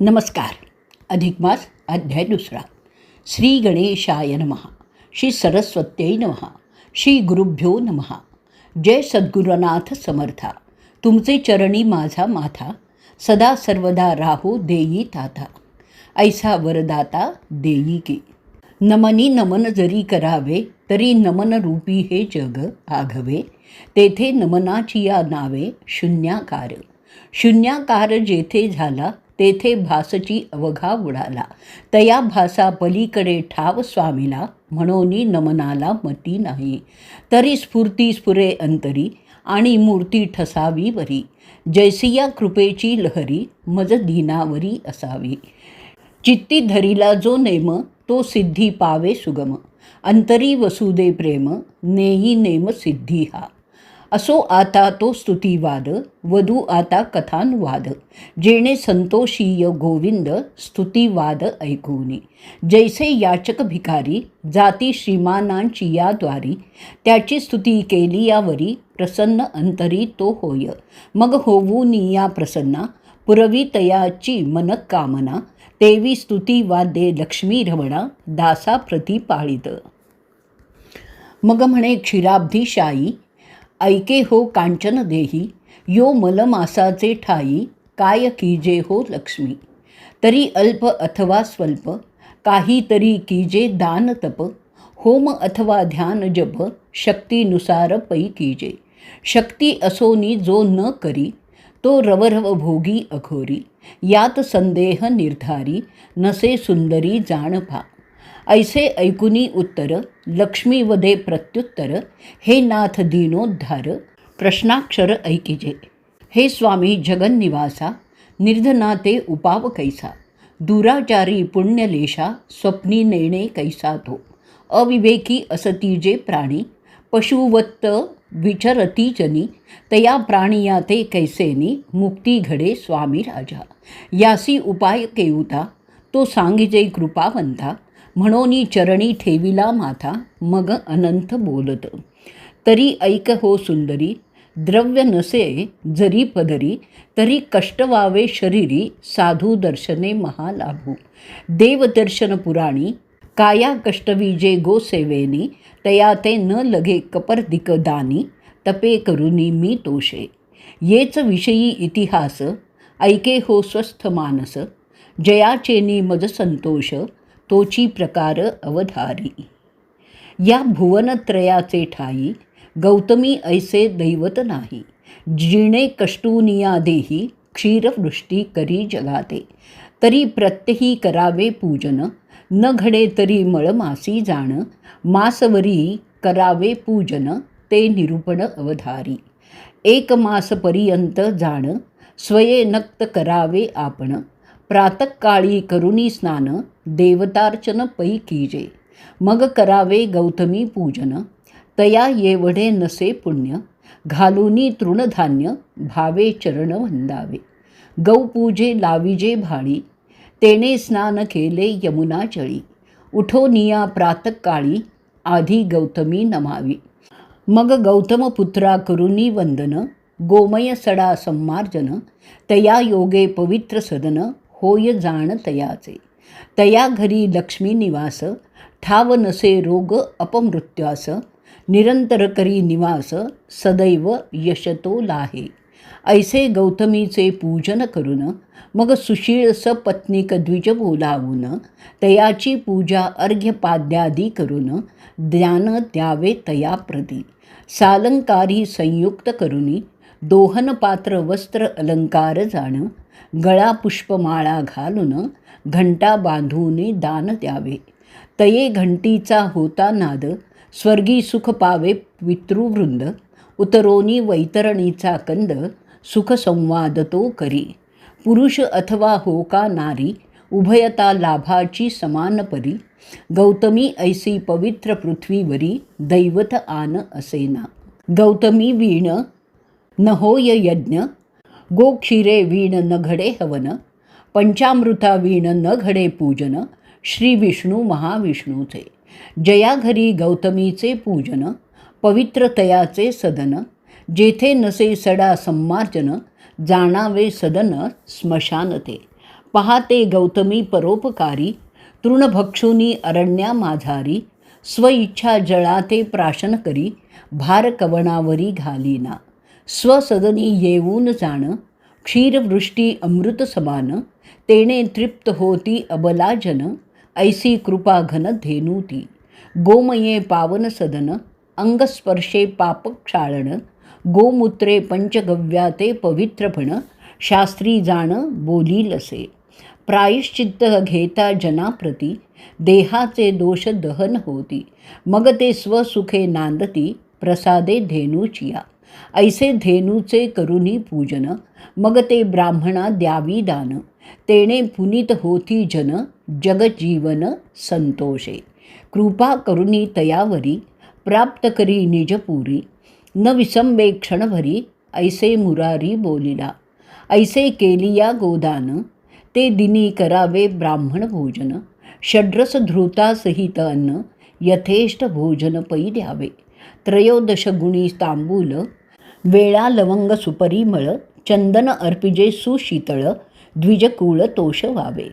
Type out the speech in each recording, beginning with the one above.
नमस्कार. अधिक मास अध्याय 2. श्री गणेशाय नमः. श्री सरस्वत्यै नमः. श्री गुरुभ्यो नमः. जय सद्गुरुनाथ समर्था. तुमचे चरणी माझा माथा, सदा सर्वदा राहो देई ताता. ऐसा वरदाता देई की. नमनी नमन जरी करावे, तरी नमन रूपी हे जग आघवे. तेथे नमनाची या नावे शून्याकार. शून्याकार जेथे झाला, तेथे भासची अवघा उडाला. तया भासा पलीकडे ठाव स्वामीला, म्हणोनी नमनाला मती नाही. तरी स्फूर्ती स्फुरे अंतरी, आणि मूर्ती ठसावी वरी. जैसिया कृपेची लहरी, मज दीनावरी असावी. चित्ती धरिला जो नेम, तो सिद्धी पावे सुगम. अंतरी वसुदे प्रेम, नेई नेम सिद्धी हा. असो आता तो स्तुतिवाद, वधू आता कथानुवाद. जेणे संतोषीय गोविंद, स्तुतिवाद ऐकूनी. जैसे याचक भिकारी, जाती श्रीमानांची या द्वारी. त्याची स्तुती केली यावरी, प्रसन्न अंतरी तो होय. मग होऊनी या प्रसन्ना, पुरवी तयाची मनकामना. तेवी स्तुती वाद्ये लक्ष्मी रमणा, दासा प्रती पाळित. मग म्हणे क्षीराब्धी शाई, ऐके हो कांचन देही. यो मलमासाचे ठाई, काय कीजे हो लक्ष्मी. तरी अल्प अथवा स्वल्प, काहीतरी कीजे दान तप. होम अथवा ध्यान जप, शक्तीनुसार पै कीजे. शक्ती असोनी जो न करी, तो रवरव भोगी अघोरी. यात संदेह निर्धारी, नसे सुंदरी जाण पहा. ऐसे ऐकुनी उत्तर, लक्ष्मी वदे प्रत्युत्तर. हे नाथ दीनोद्धार, प्रश्नाक्षर ऐकिजे. हे स्वामी जगन्निवासा, निर्धनाते उपाव कैसा. दुराचारी पुण्यलेशा, स्वप्नी नेणे कैसा तो. अविवेकी असती जे प्राणी, पशुवत्त विचरती जनी. तया प्राणियाते कैसेनी, मुक्ती घडे स्वामी राजा. यासी उपाय केऊता, तो सांगिजे कृपावंता. म्हणोनी चरणी ठेविला माथा, मग अनंत बोलत. तरी ऐक हो सुंदरी, द्रव्य नसे जरी पदरी. तरी कष्ट व्हावे शरीरी, साधू दर्शने महालाभू. देवदर्शन पुराणी, काया कष्टवी जे गोसेवेनी. तया ते न लगे कपर्दिक दानी, तपे करुनी मी तोषे. येच विषयी इतिहास, ऐके हो स्वस्थ मानस. जयाचेनी मज संतोष, तोची प्रकार अवधारी. या भुवनत्रयाचे ठाई, गौतमी ऐसे दैवत नाही. जिणे कष्टुनिया देही, क्षीरवृष्टी करी जगाते. तरी प्रत्यही करावे पूजन, न घडे तरी मळमासी जाण. मासवरी करावे पूजन, ते निरूपण अवधारी. एक मास पर्यंत जाण, स्वये नक्त करावे आपण. प्रातःकाळी करुनी स्नान, देवतार्चन पै कीजे. मग करावे गौतमी पूजन, तया येवढे नसे पुण्य. घालुनी तृणधान्य, भावे चरण वंदावे. गौपूजे लाविजे भाळी, तेने स्नान केले यमुना चळी. उठोनिया प्रातःकाळी, आधी गौतमी नमावी. मग गौतमपुत्रा करुनी वंदन, गोमय सडा सम्मार्जन. तया योगे पवित्र सदन, होय जाण तयाचे. तया घरी लक्ष्मी निवास, ठाव नसे रोग अपमृत्यास. निरंतर करी निवास, सदैव यशतो लाहे. ऐसे गौतमीचे पूजन करून, मग सुशीळ सपत्नीक द्विज बोलावून. तयाची पूजा अर्घ्यपाद्यादी करून, ज्ञान द्यावे तया प्रती. सालंकारी संयुक्त करुनी, दोहन पात्र वस्त्र अलंकार जाण. गळा पुष्पमाळा घालून, घंटा बांधून दान द्यावे. तये घंटीचा होता नाद, स्वर्गी सुख पावे पितृवृंद. उतरोनी वैतरणीचा कंद, सुख संवाद तो करी. पुरुष अथवा हो का नारी, उभयता लाभाची समान परी. गौतमी ऐसी पवित्र पृथ्वीवरी, दैवत आन असेना. गौतमी वीण न होय यज्ञ, गोक्षीरे वीण न घडे हवन. पंचामृता वीण न घडे पूजन, श्री विष्णू महाविष्णूचे. जया घरी गौतमीचे पूजन, पवित्रतयाचे सदन. जेथे नसे सडा सम्मार्जन, जाणावे सदन स्मशान ते. पाहते गौतमी परोपकारी, तृणभक्षुनी अरण्या माझारी, स्वइच्छा जळाते प्राशन करी, भार कवणावरी घालीना. स्वसदनी येऊन जाण, क्षीरवृष्टी अमृत समान, तेणे तृप्त होती अबला जन, ऐसी कृपा घन धेनू ती. गोमये पावन सदन, अंगस्पर्शे पाप क्षाळन, गोमूत्रे पंचगव्याते पवित्रपण, शास्त्री जाण बोलीलसे. प्रायश्चित्त घेता जनाप्रती, देहाचे दोष दहन होती. मग ते स्वसुखे नांदती, प्रसादे धेनूचिया. ऐसे धेनूचे करुनी पूजन, मग ते ब्राह्मणा द्यावी दान. तेणे पुनीत होती जन, जगजीवन संतोषे. कृपा करुनी तयावरी, प्राप्त करी निजपुरी. न विसंबे क्षणभरी, ऐसे मुरारी बोलिला. ऐसे केलिया गोदान, ते दिनी करावे ब्राह्मण भोजन. षड्रस धृता सहित अन्न, यथेष्ट भोजन पै द्यावे. 13 गुणी तांबूल, वेळा लवंग सुपरिमळ, चंदन अर्पिजे सुशीतळ, द्विजकुळ तोष व्हावे.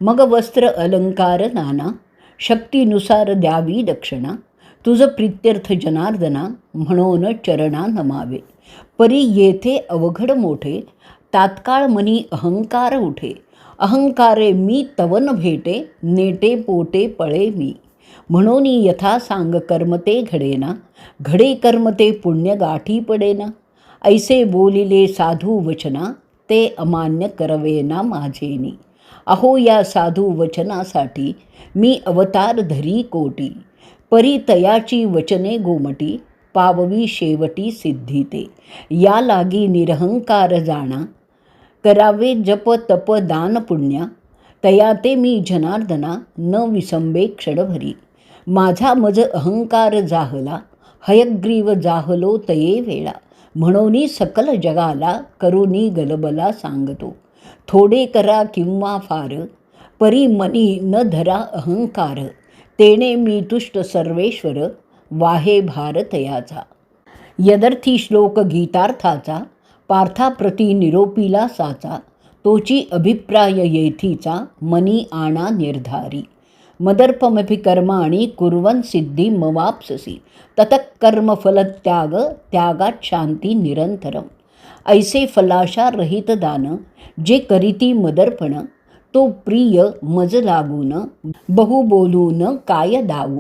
मग वस्त्र अलंकार नाना, शक्तीनुसार द्यावी दक्षिणा. तुझ प्रित्यर्थ जनार्दना, म्हणून चरणा नमावे. परी येथे अवघड मोठे, तात्काळ मनी अहंकार उठे. अहंकारे मी तवन भेटे, नेटे पोटे पळे मी. म्हणून यथा सांग कर्म ते घडेना, घडे कर्म ते पुण्य गाठी पडेना. ऐसे बोलिले साधू वचना, ते अमान्य करवेना माझेनी. अहो या साधू वचनासाठी, मी अवतार धरी कोटी. परी तयाची वचने गोमटी, पाववी शेवटी सिद्धी ते. या लागी निरहंकार जाणा, करावे जप तप दान पुण्या. तयाते मी जनार्दना, न विसंबे क्षणभरी. माझा मज अहंकार जाहला, हयग्रीव जाहलो तये वेळा. म्हणून सकल जगाला, करुनी गलबला सांगतो. थोडे करा किंवा फार, परी मनी न धरा अहंकार. तेणे मी तुष्ट सर्वेश्वर, वाहे भारतयाचा. यदर्थी श्लोक गीतार्थाचा, पार्थाप्रती निरोपिला साचा. तोची अभिप्राय येथीचा, मनी आणा निर्धारी. मदर्पमपि कर्माणि कुर्वन् सिद्धी मवाप्ससी. ततः कर्मफलत्याग, त्यागात शांती निरंतरम. ऐसे फलाशा रहित दान, जे करीती मदर्पण. तो प्रिय मज लागून, बहु बोलून काय दाऊ.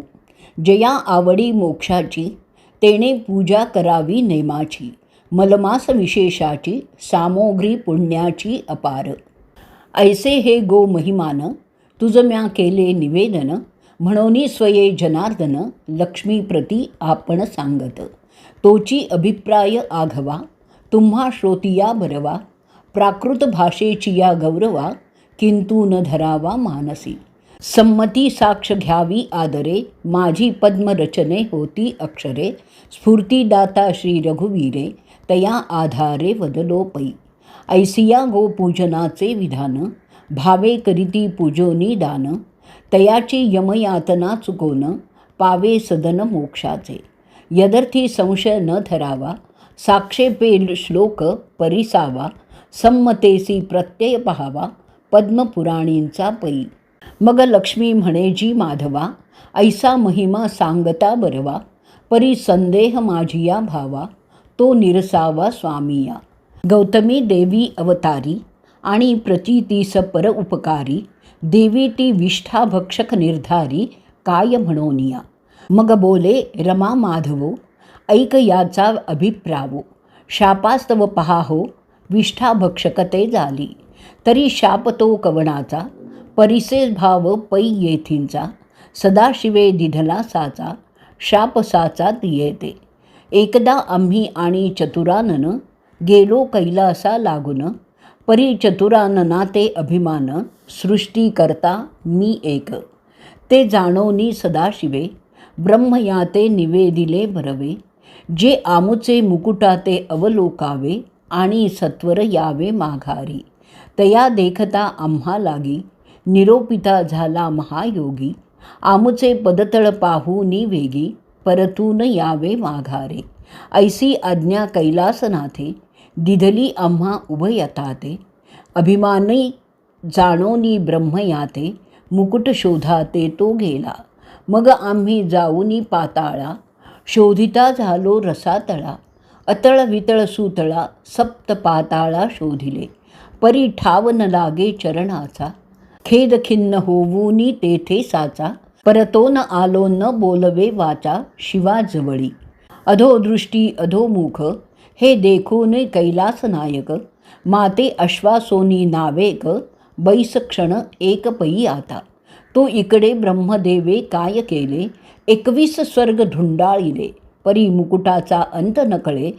जया आवडी मोक्षाची, तेणे पूजा करावी नेमाची. मलमास विशेषाची, सामोग्री पुण्याची अपार. ऐसे हे गो महिमान, तुझ म्या केले निवेदन. म्हणून स्वये जनार्दन, लक्ष्मीप्रती आपण सांगत. तोची अभिप्राय आघवा, तुम्हा श्रोतिया बरवा. प्राकृत भाषेची या गौरवा, किंतु न धरावा मानसी. संमती साक्ष घ्यावी आदरे, माझी पद्मरचने होती अक्षरे. स्फूर्तिदाता श्री रघुवीरे, तया आधारे वदलो पै. ऐसिया गोपूजनाचे विधान, भावे करीती पूजोनी दान. तयाची यमयातना चुकोन, पावे सदन मोक्षाचे. यदर्थी संशय न धरावा, साक्षेपे श्लोक परिसावा. संमतेसी प्रत्यय पहावा, पद्मपुराणींचा पै. मग लक्ष्मी म्हणे जी माधवा, ऐसा महिमा सांगता बरवा. परी संदेह माझिया भावा, तो निरसावा स्वामिया. गौतमी देवी अवतारी, आणि प्रचितीस पर उपकारी. देवी ती विष्ठा भक्षक निर्धारी, काय म्हणोनिया. मग बोले रमा माधवो, ऐक याचा अभिप्रावो. शापास्तव पहाहो, विष्ठा भक्षकते झाली. तरी शाप तो कवणाचा, परिसे भाव पै येथींचा. सदाशिवे दिधला साचा, शाप साचात येते. एकदा आम्ही आणि चतुरानन, गेलो कैलासा लागून. परी चतुरानना ते अभिमान, सृष्टी करता मी एक. ते जाणोनी सदाशिवे, ब्रह्मयाते निवेदिले भरवे. जे आमुचे मुकुटाते अवलोकावे, आणि सत्वर यावे माघारी. तया देखता आम्हा लागी, निरोपिता झाला महायोगी. आमुचे पदतळ पाहूनी वेगी, परतून यावे माघारे. ऐसी आज्ञा कैलासनाथे, दिधली आम्हा उभयताते. अभिमानी जाणोनी ब्रह्म याते, मुकुट शोधा ते तो गेला. मग आम्ही जाऊनी पाताळा, शोधिता झालो रसातळा. अतळ वितळ सुतळा, सप्त पाताळा शोधिले. परी ठाव न लागे चरणाचा, खेद खिन्न होऊनी तेथे साचा. परतो न आलो न बोलवे वाचा, शिवाजवळी. अधोदृष्टी अधोमुख, हे देखून कैलास नायक. माते अश्वासोनी नावेक, बैस क्षण एक पै आता. तो इकडे ब्रह्मदेवे काय केले, 21 स्वर्ग धुंडाळिले. परी मुकुटाचा अंत न कळे,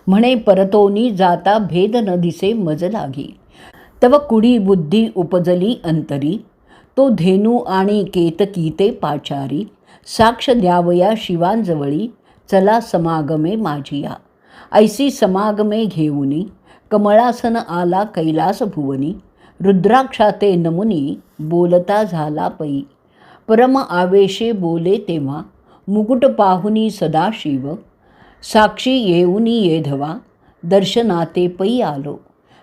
म्हणे परतोनी जाता भेद न दिसे मज लागी. तव कुडी बुद्धी उपजली अंतरी, तो धेनू आणि केतकी ते पाचारी. साक्ष द्यावया शिवांजवळी, चला समागमे माझिया. ऐसी समागमे घेऊनी, कमळासन आला कैलास भुवनी. रुद्राक्षाते नमुनी, बोलता झाला पै. परम आवेशे बोले तेव्हा, मुकुट पाहुनी सदाशिव. साक्षी येऊनी येधवा, दर्शनाते पै आलो.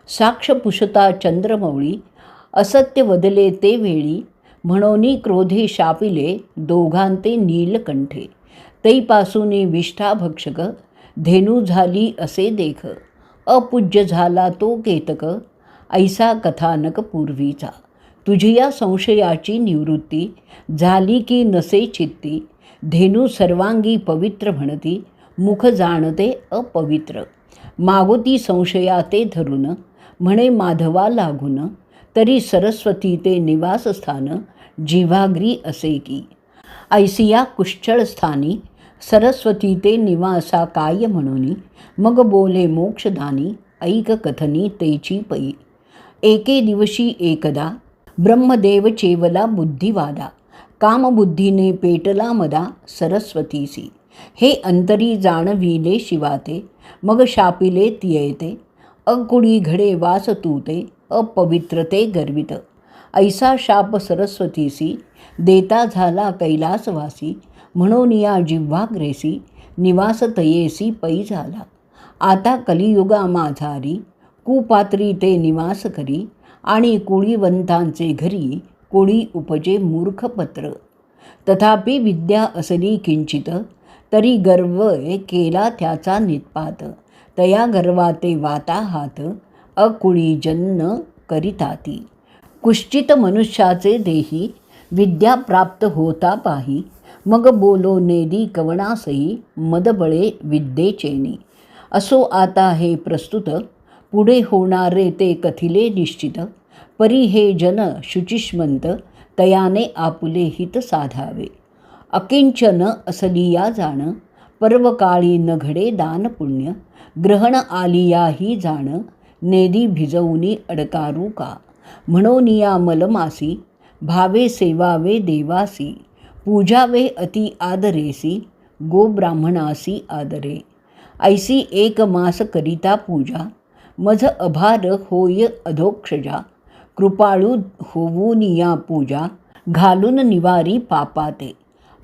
साक्ष पुषता चंद्रमौळी, असत्य वदले ते वेळी. म्हणोनी क्रोधे शापिले, दोघांते नीलकंठे. तैपासूनी विष्ठा भक्षक, धेनू झाली असे देख. अपूज्य झाला तो केतक, ऐसा कथानक पूर्वीचा. तुझी या संशयाची निवृत्ती, झाली की नसे चित्ती. धेनू सर्वांगी पवित्र म्हणती, मुख जाणते अपवित्र. मागोती संशयाते धरून, म्हणे माधवा लागून. तरी सरस्वती ते निवासस्थान, जिव्हाग्री असे की. ऐसिया कुश्चळ स्थानी, सरस्वती ते निवासा काय म्हणूनी. मग बोले मोक्षदानी, ऐक कथनी तेची पै. एके दिवशी एकदा, ब्रह्मदेव चेवला बुद्धिवादा. कामबुद्धीने पेटला मदा, सरस्वतीसी. हे अंतरी जाणविले शिवाते, मग शापिले तियेते. अकुडी घडे वास तूते, अपवित्रते गर्वित. ऐसा शाप सरस्वतीसी, देता झाला कैलासवासी. म्हणून या जिव्हाग्रेसी, निवास तयेसी पै झाला. आता कलियुगा माझारी, कुपात्री ते निवास करी. आणि कुळीवंतांचे घरी, कुळी उपजे मूर्खपत्र. तथापि विद्या असली किंचित, तरी गर्व केला त्याचा नित्पात. तया गर्वाते वाता हात, अकुळी जन्न करिताती. कुश्चित मनुष्याचे देही, विद्या प्राप्त होता पाही. मग बोलो नेदी कवणासही, मदबळे विद्येचेनी. असो आता हे प्रस्तुत, पुढे होणारे ते कथिले निश्चित. परी हे जन शुचिष्मंत, तयाने आपुले हित साधावे. अकिंचन असलिया जाण, पर्वकाळी न घडे दान पुण्य. ग्रहण आलिया ही जाण, नेदी भिजवूनी अडकारू का. म्हणोनिया मलमासी, भावे सेवावे देवासी. पूजावे अति आदरेसी, गो ब्राह्मणासी आदरे. ऐसी एक मास करिता पूजा, मज अभार होय अधोक्षजा. कृपाळू होऊनिया पूजा, घालून निवारी पापाते.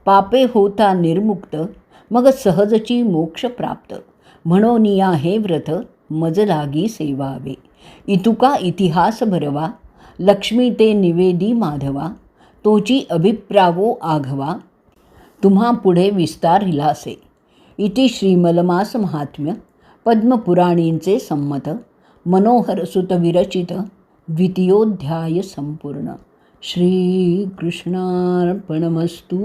पापे होता निर्मुक्त, मग सहजची मोक्ष प्राप्त. म्हणोनिया हे व्रत, मज लागी सेवावे. इतुका इतिहास भरवा, लक्ष्मी ते निवेदी माधवा. तोची अभिप्रावो आघवा, तुम्हा पुढे विस्तारिलासे. इति श्रीमलमास महात्म्य, पद्मपुराणींचे संमत. मनोहर सुत विरचित, द्वितीयोध्याय संपूर्ण. श्रीकृष्णार्पणमस्तु.